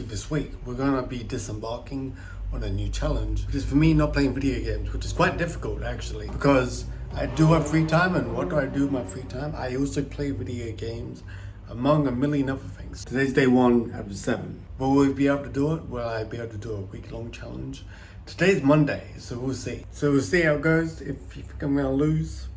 this week we're gonna be disembarking on a new challenge, which is for me not playing video games, which is quite difficult actually, because I do have free time, and what do I do with my free time? I also play video games, among a million other things. Today's day 1 out of 7. Will we be able to do it? Will I be able to do a week-long challenge? Today's Monday, so we'll see. So we'll see how it goes. If you think I'm gonna lose,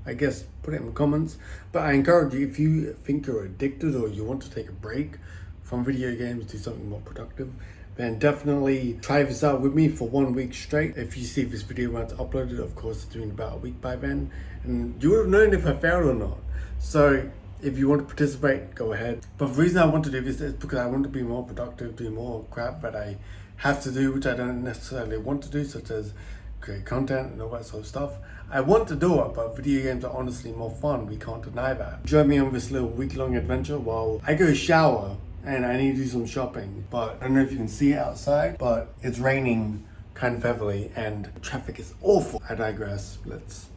I guess put it in the comments. But I encourage you, if you think you're addicted or you want to take a break from video games, do something more productive, then definitely try this out with me for 1 week straight. If you see this video when it's uploaded, of course it's doing about a week by then, and you would have known if I failed or not. So if you want to participate, go ahead. But the reason I want to do this is because I want to be more productive, do more crap that I have to do, which I don't necessarily want to do, such as create content and all that sort of stuff. I want to do it, but video games are honestly more fun. We can't deny that. Join me on this little week-long adventure while I go shower and I need to do some shopping. But I don't know if you can see it outside, but it's raining kind of heavily and traffic is awful. I digress. Let's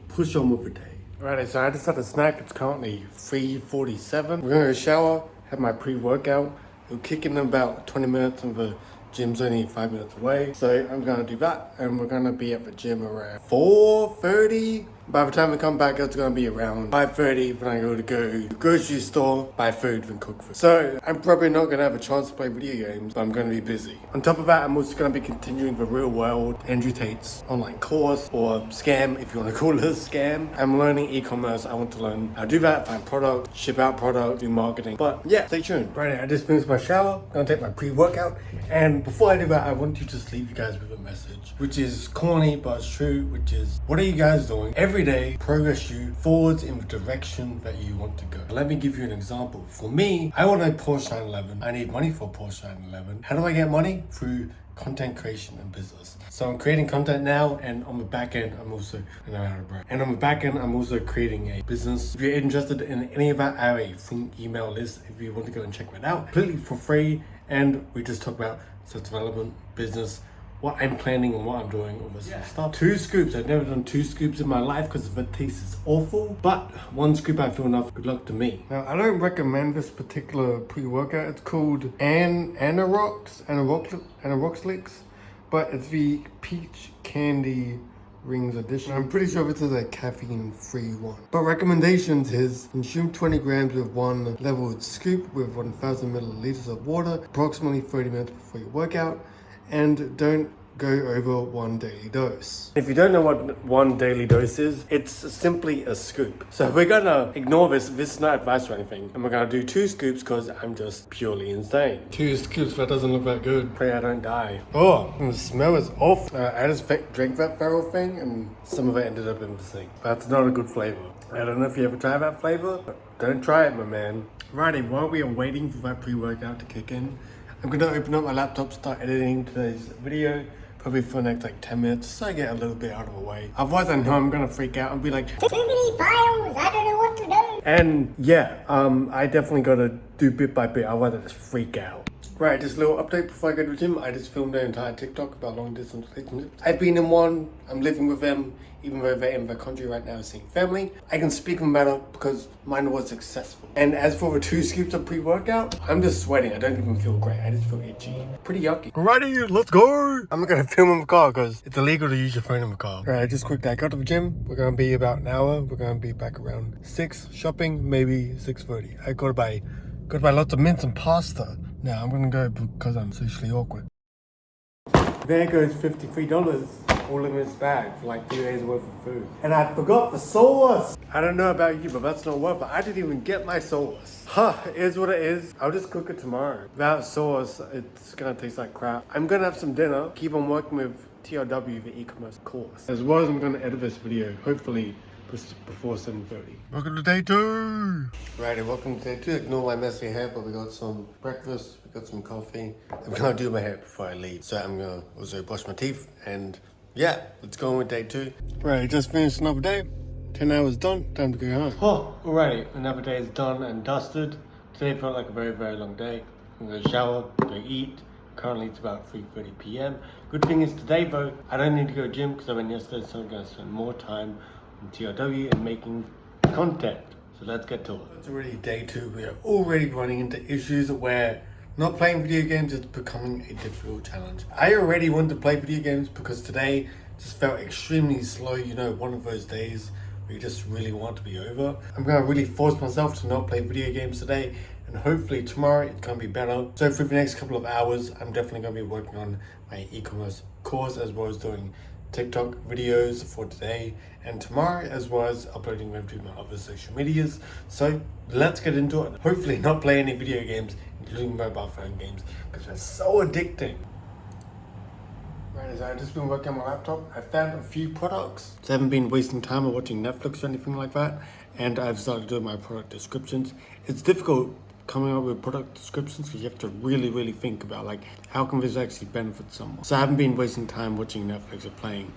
push on with the day. Alright, so I just had a snack. It's currently 3:47. We're gonna go shower, have my pre-workout. It'll kick in about 20 minutes, and the gym's only 5 minutes away. So I'm gonna do that, and we're gonna be at the gym around 4:30. By the time we come back, it's gonna be around 5:30 when I go to the grocery store, buy food, and cook food. So I'm probably not gonna have a chance to play video games, but I'm gonna be busy. On top of that, I'm also gonna be continuing the real world Andrew Tate's online course, or scam, if you wanna call it a scam. I'm learning e-commerce. I want to learn how to do that, find product, ship out product, do marketing. But yeah, stay tuned. Right, I just finished my shower, gonna take my pre-workout, and before I do that, I want to just leave you guys with a message, which is corny, but it's true, which is, what are you guys doing every day progress you forwards in the direction that you want to go? Let me give you an example. For me, I want a Porsche 911. I need money for a Porsche 911. How do I get money? Through content creation and business. So I'm creating content now, and on the back end, I'm also, I know how to brag. And on the back end, I'm also creating a business. If you're interested in any of that, I have a full email list if you want to go and check that out, completely for free. And we just talk about self-development, business, what I'm planning and what I'm doing, all this stuff. 2 scoops. I've never done 2 scoops in my life because the taste is awful. But 1 scoop I feel enough. Good luck to me. Now, I don't recommend this particular pre-workout. It's called Anorex Licks, but it's the Peach Candy Rings edition. I'm pretty sure this is a caffeine-free one. But recommendations is consume 20 grams with 1 leveled scoop with 1,000 milliliters of water, approximately 30 minutes before your workout, and don't go over 1 daily dose. If you don't know what 1 daily dose is, it's simply a scoop. So we're gonna ignore this. This is not advice or anything. And we're gonna do 2 scoops because I'm just purely insane. 2 scoops, that doesn't look that good. Pray I don't die. Oh, the smell is awful. I just drank that Ferrell thing and some of it ended up in the sink. That's not a good flavor. I don't know if you ever try that flavor, but don't try it, my man. Righty, while we are waiting for that pre-workout to kick in, I'm gonna open up my laptop, start editing today's video, probably for the next 10 minutes, so I get a little bit out of the way. Otherwise I know I'm gonna freak out and be like, too many files, I don't know what to do. And yeah, I definitely gotta do bit by bit, otherwise I just freak out. Right, just a little update before I go to the gym. I just filmed an entire TikTok about long distance relationships. I've been in one, I'm living with them, even though they're in the country right now seeing family. I can speak on matter because mine was successful. And as for the 2 scoops of pre-workout, I'm just sweating. I don't even feel great. I just feel itchy. Pretty yucky. Alrighty, let's go. I'm not gonna film in the car because it's illegal to use your phone in the car. Alright, just quickly, I got to the gym. We're gonna be about an hour. We're gonna be back around 6, shopping, maybe 6:30. I gotta buy lots of mince and pasta. Now I'm gonna go because I'm socially awkward. There goes $53. All in this bag for 2 days worth of food. And I forgot the sauce. I don't know about you, but that's not worth it. I didn't even get my sauce. It is what it is. I'll just cook it tomorrow. Without sauce, it's gonna taste like crap. I'm gonna have some dinner, keep on working with TRW, the e-commerce course. As well as I'm gonna edit this video, hopefully before 7:30. Welcome to day 2. Righty, welcome to day 2. Ignore my messy hair, but we got some breakfast, we got some coffee. I'm gonna do my hair before I leave. So I'm gonna also brush my teeth and yeah, let's go on with day 2. Right, just finished another day. 10 hours done, time to go home. Oh, alrighty, another day is done and dusted. Today felt like a very, very long day. I'm gonna shower, go eat. Currently it's about 3:30 p.m. Good thing is today though, I don't need to go to the gym because I went yesterday, so I'm gonna spend more time on TRW and making content. So let's get to it. It's already day 2. We are already running into issues where Not playing video games is becoming a difficult challenge. I already wanted to play video games because today just felt extremely slow. You know, one of those days where you just really want to be over. I'm gonna really force myself to not play video games today, and hopefully tomorrow it's gonna be better. So for the next couple of hours, I'm definitely gonna be working on my e-commerce course as well as doing TikTok videos for today and tomorrow, as well as uploading them to my other social medias. So let's get into it. Hopefully not play any video games, including mobile phone games, because they're so addicting. Right, so I've just been working on my laptop. I found a few products. So I haven't been wasting time or watching Netflix or anything like that. And I've started doing my product descriptions. It's difficult coming up with product descriptions because you have to really think about like how can this actually benefit someone. So I haven't been wasting time watching Netflix or playing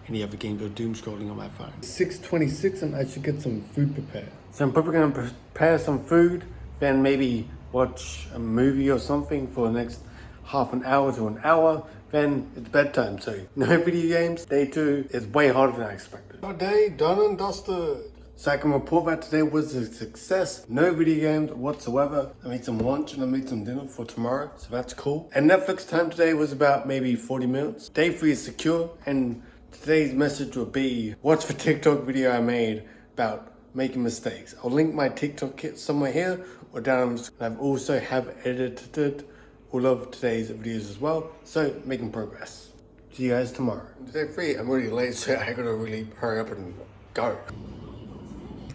any other games or doom scrolling on my phone. 6:26 and I should get some food prepared. So I'm probably gonna prepare some food, then maybe watch a movie or something for the next half an hour to an hour. Then it's bedtime, so no video games. Day 2 is way harder than I expected. Our day done and dusted. So I can report that today was a success. No video games whatsoever. I made some lunch and I made some dinner for tomorrow, so that's cool. And Netflix time today was about maybe 40 minutes. Day 3 is secure, and today's message will be, watch the TikTok video I made about making mistakes. I'll link my TikTok kit somewhere here or down. I've also have edited all of today's videos as well, so making progress. See you guys tomorrow. Day 3, I'm already late, so I gotta really hurry up and go.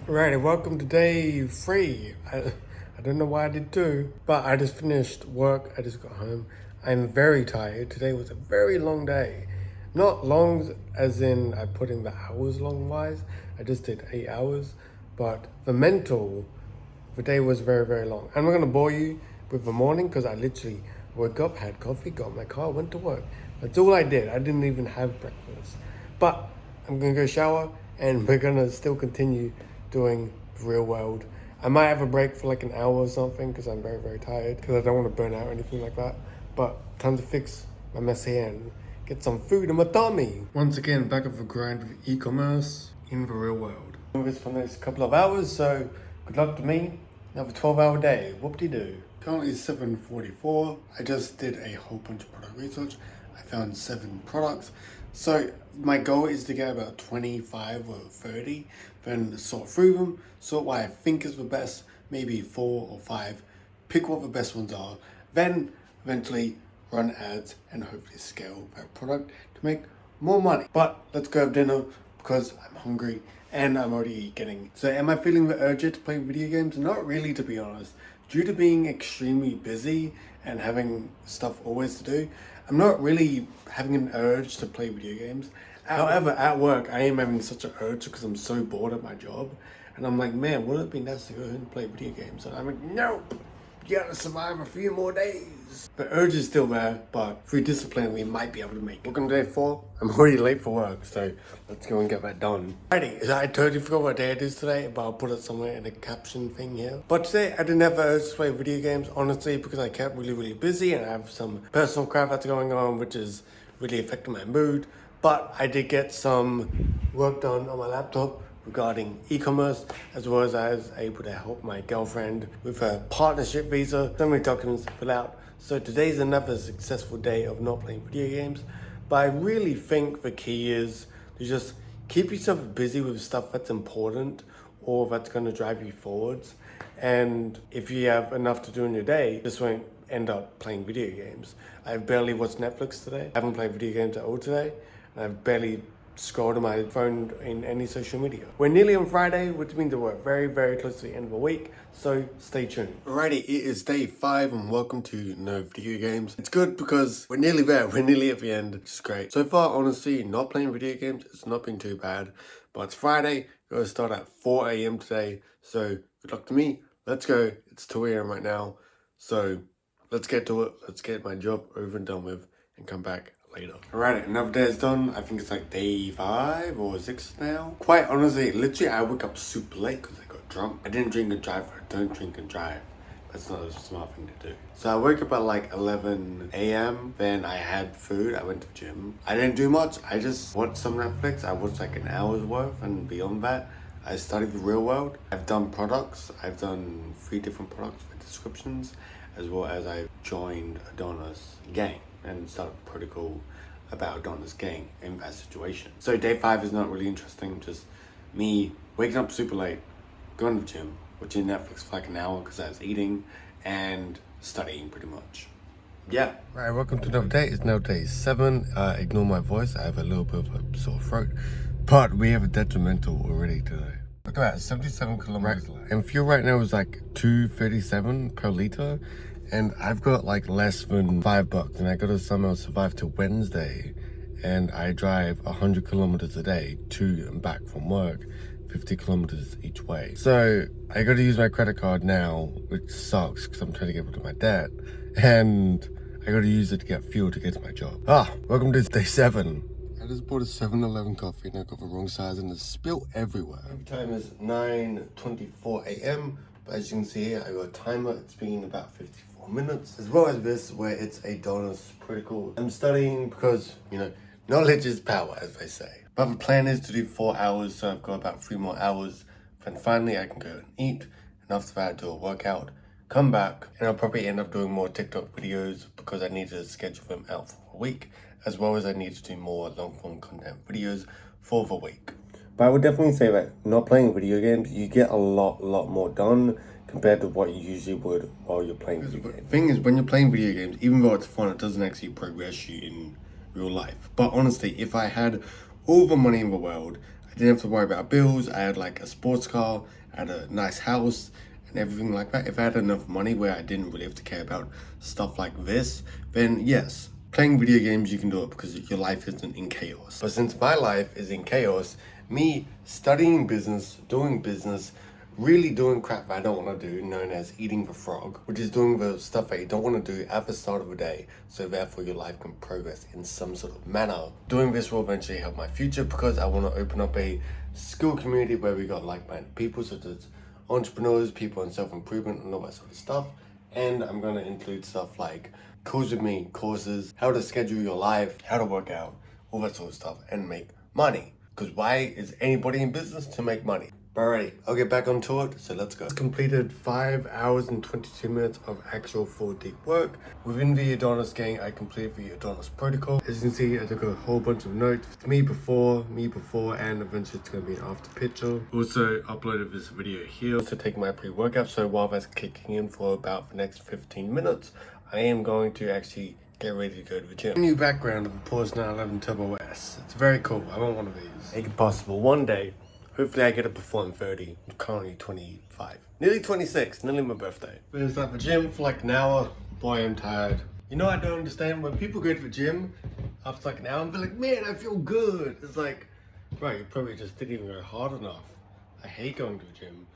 Alrighty, welcome to day 3. I don't know why I did 2, but I just finished work. I just got home. I'm very tired. Today was a very long day. Not long as in I put in the hours long wise. I just did 8 hours, but the day was very long. I'm not gonna bore you with the morning because I literally woke up, had coffee, got in my car, went to work. That's all I did. I didn't even have breakfast. But I'm gonna go shower and we're gonna still continue doing real world. I might have a break for like an hour or something because I'm very tired because I don't want to burn out or anything like that. But time to fix my mess here and get some food in my tummy. Once again, back of the grind with e-commerce in the real world. I'm doing this for the next couple of hours, so good luck to me. Another 12-hour day, whoop-de-doo. Currently 7:44. I just did a whole bunch of product research. I found 7 products. So my goal is to get about 25 or 30, then sort through them, sort what I think is the best, maybe 4 or 5, pick what the best ones are, then eventually run ads and hopefully scale that product to make more money. But let's go have dinner because I'm hungry and I'm already getting. So am I feeling the urge to play video games? Not really, to be honest. Due to being extremely busy and having stuff always to do, I'm not really having an urge to play video games. However, at work, I am having such an urge because I'm so bored at my job. And I'm like, man, wouldn't it be nice to go and play video games? And I'm like, nope, you gotta survive a few more days. The urge is still there, but through discipline, we might be able to make it. Welcome to day 4. I'm already late for work, so let's go and get that done. Alrighty, I totally forgot what day it is today, but I'll put it somewhere in the caption thing here. But today, I didn't have the urge to play video games, honestly, because I kept really busy and I have some personal crap that's going on, which is really affecting my mood. But I did get some work done on my laptop regarding e-commerce, as well as I was able to help my girlfriend with her partnership visa. So many documents to fill out. So today's another successful day of not playing video games. But I really think the key is to just keep yourself busy with stuff that's important or that's going to drive you forwards. And if you have enough to do in your day, this won't end up playing video games. I've barely watched Netflix today. I haven't played video games at all today. And I've barely scrolled on my phone in any social media. We're nearly on Friday, which means that we're very close to the end of the week, so stay tuned. Alrighty, it is day 5 and welcome to No Video Games. It's good because we're nearly there, we're nearly at the end, which is great. So far, honestly, not playing video games, it's not been too bad, but it's Friday, we're gonna start at 4 a.m. today, so good luck to me. Let's go, it's 2 a.m. right now, so let's get to it, let's get my job over and done with and come back later. Alright, another day is done. I think it's like day 5 or 6 now. Quite honestly, literally I woke up super late because I got drunk. I didn't drink and drive. I don't drink and drive. That's not a smart thing to do. So I woke up at like 11 a.m. Then I had food. I went to the gym. I didn't do much. I just watched some Netflix. I watched like an hour's worth, and beyond that, I studied the real world. I've done products. I've done 3 different products with descriptions, as well as I've joined Adonis gang and started a protocol about Adonis gang in that situation. So day 5 is not really interesting, just me waking up super late, going to the gym, watching Netflix for like an hour because I was eating, and studying pretty much. Yeah. Right, welcome to another day. It's now day 7. Ignore my voice, I have a little bit of a sore throat, but we have a detrimental already today. Look at that, 77 kilometers. And fuel right now is like $2.37 per liter, and I've got like less than $5, and I gotta somehow survive till Wednesday, and I drive 100 kilometers a day to and back from work, 50 kilometers each way. So I gotta use my credit card now, which sucks because I'm trying to get rid of my debt, and I gotta use it to get fuel to get to my job. Welcome to day 7. I just bought a 7-Eleven coffee and I got the wrong size and it's spilt everywhere. Every time is 9:24 a.m. But as you can see here, I got a timer. It's been about 54 minutes. As well as this, where it's Adonis protocol. I'm studying because, knowledge is power, as they say. But the plan is to do 4 hours, so I've got about 3 more hours. Then finally I can go and eat. And after that, do a workout, come back, and I'll probably end up doing more TikTok videos because I need to schedule them out for a week, as well as I need to do more long-form content videos for the week. But I would definitely say that not playing video games, you get a lot more done compared to what you usually would while you're playing video games. The thing is, when you're playing video games, even though it's fun, it doesn't actually progress you in real life. But honestly, if I had all the money in the world, I didn't have to worry about bills, I had like a sports car, I had a nice house, and everything like that. If I had enough money where I didn't really have to care about stuff like this, then yes, playing video games, you can do it because your life isn't in chaos. But since my life is in chaos, me studying business, doing business, really doing crap that I don't want to do, known as eating the frog, which is doing the stuff that you don't want to do at the start of the day, so therefore your life can progress in some sort of manner. Doing this will eventually help my future because I want to open up a school community where we got like-minded people, such as entrepreneurs, people in self-improvement, and all that sort of stuff. And I'm going to include stuff like calls with me, courses, how to schedule your life, how to work out, all that sort of stuff, and make money. Because why is anybody in business? To make money. Alrighty, I'll get back onto it, so let's go. Completed 5 hours and 22 minutes of actual full deep work. Within the Adonis gang, I completed the Adonis protocol. As you can see, I took a whole bunch of notes. Me before, and eventually it's going to be an after picture. Also uploaded this video here to take my pre-workout, so while that's kicking in for about the next 15 minutes, I am going to actually get ready to go to the gym. New background of the Porsche 911 Turbo S. It's very cool. I want one of these. Make it possible one day. Hopefully I get it before I'm 30. I'm currently 25. Nearly 26, nearly my birthday. But it's at the gym for like an hour. Boy, I'm tired. I don't understand when people go to the gym after like an hour and they're like, man, I feel good. It's like, bro, you probably just didn't even go hard enough. I hate going to the gym.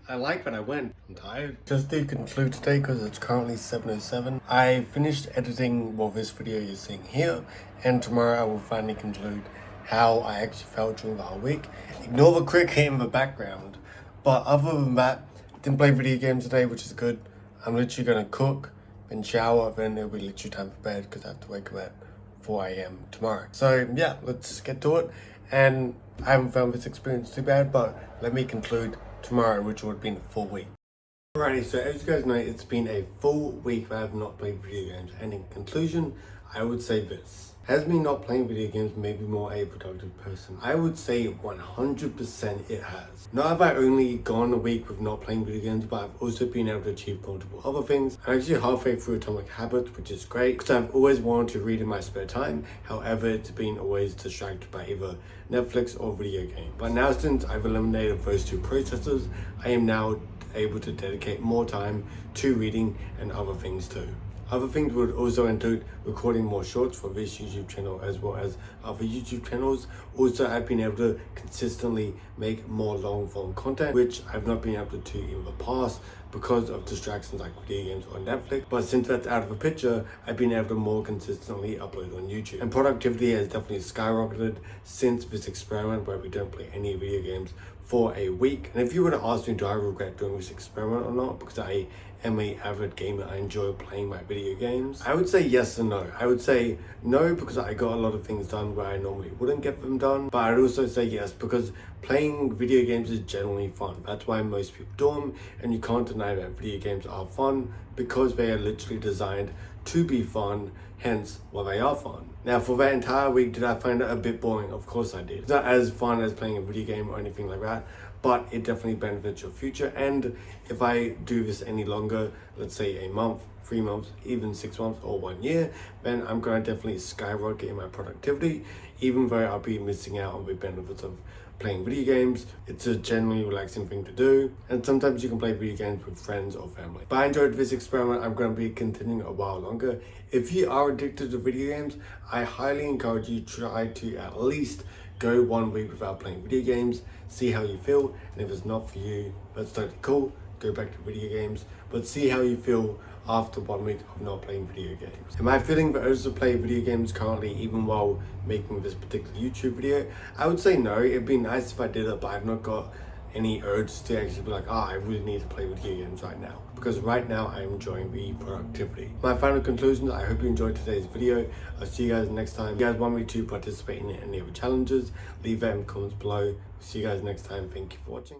I like that I went. I'm tired. Just to conclude today, because it's currently 7:07. I finished editing this video you're seeing here, and tomorrow I will finally conclude how I actually felt during the whole week. Ignore the cricket in the background. But other than that, didn't play video games today, which is good. I'm literally gonna cook, then shower, then it'll be literally time for bed because I have to wake up at 4 a.m. tomorrow. So yeah, let's just get to it. And I haven't found this experience too bad, but let me conclude tomorrow, which would have been a full week. Alrighty, so as you guys know, it's been a full week that I have not played video games, and in conclusion, I would say this. Has me not playing video games made me more a productive person? I would say 100% it has. Not have I only gone a week with not playing video games, but I've also been able to achieve multiple other things. I'm actually halfway through Atomic Habits, which is great, because I've always wanted to read in my spare time. However, it's been always distracted by either Netflix or video games. But now, since I've eliminated those two processes, I am now able to dedicate more time to reading and other things too. Other things would also include recording more shorts for this YouTube channel as well as other YouTube channels. Also, I've been able to consistently make more long form content, which I've not been able to do in the past because of distractions like video games or Netflix. But since that's out of the picture, I've been able to more consistently upload on YouTube. And productivity has definitely skyrocketed since this experiment where we don't play any video games for a week. And if you were to ask me, do I regret doing this experiment or not, because I am an avid gamer, I enjoy playing my video games, I would say yes and no. I would say no because I got a lot of things done where I normally wouldn't get them done, but I'd also say yes because playing video games is generally fun. That's why most people do them, and you can't deny that video games are fun because they are literally designed to be fun, hence why they are fun. Now, for that entire week, did I find it a bit boring? Of course I did. It's not as fun as playing a video game or anything like that, but it definitely benefits your future. And if I do this any longer, let's say a month, 3 months, even 6 months or 1 year, then I'm going to definitely skyrocket in my productivity, even though I'll be missing out on the benefits of playing video games. It's a generally relaxing thing to do, and sometimes you can play video games with friends or family. But I enjoyed this experiment. I'm going to be continuing a while longer. If you are addicted to video games, I highly encourage you to try to at least go 1 week without playing video games, see how you feel, and if it's not for you, that's totally cool, go back to video games, but see how you feel after 1 week of not playing video games. Am I feeling the urge to play video games currently, even while making this particular YouTube video? I would say no. It'd be nice if I did it, but I've not got any urge to actually be like, I really need to play video games right now, because right now I'm enjoying the productivity. My final conclusions, I hope you enjoyed today's video. I'll see you guys next time. If you guys want me to participate in any of the challenges, leave that in the comments below. See you guys next time. Thank you for watching.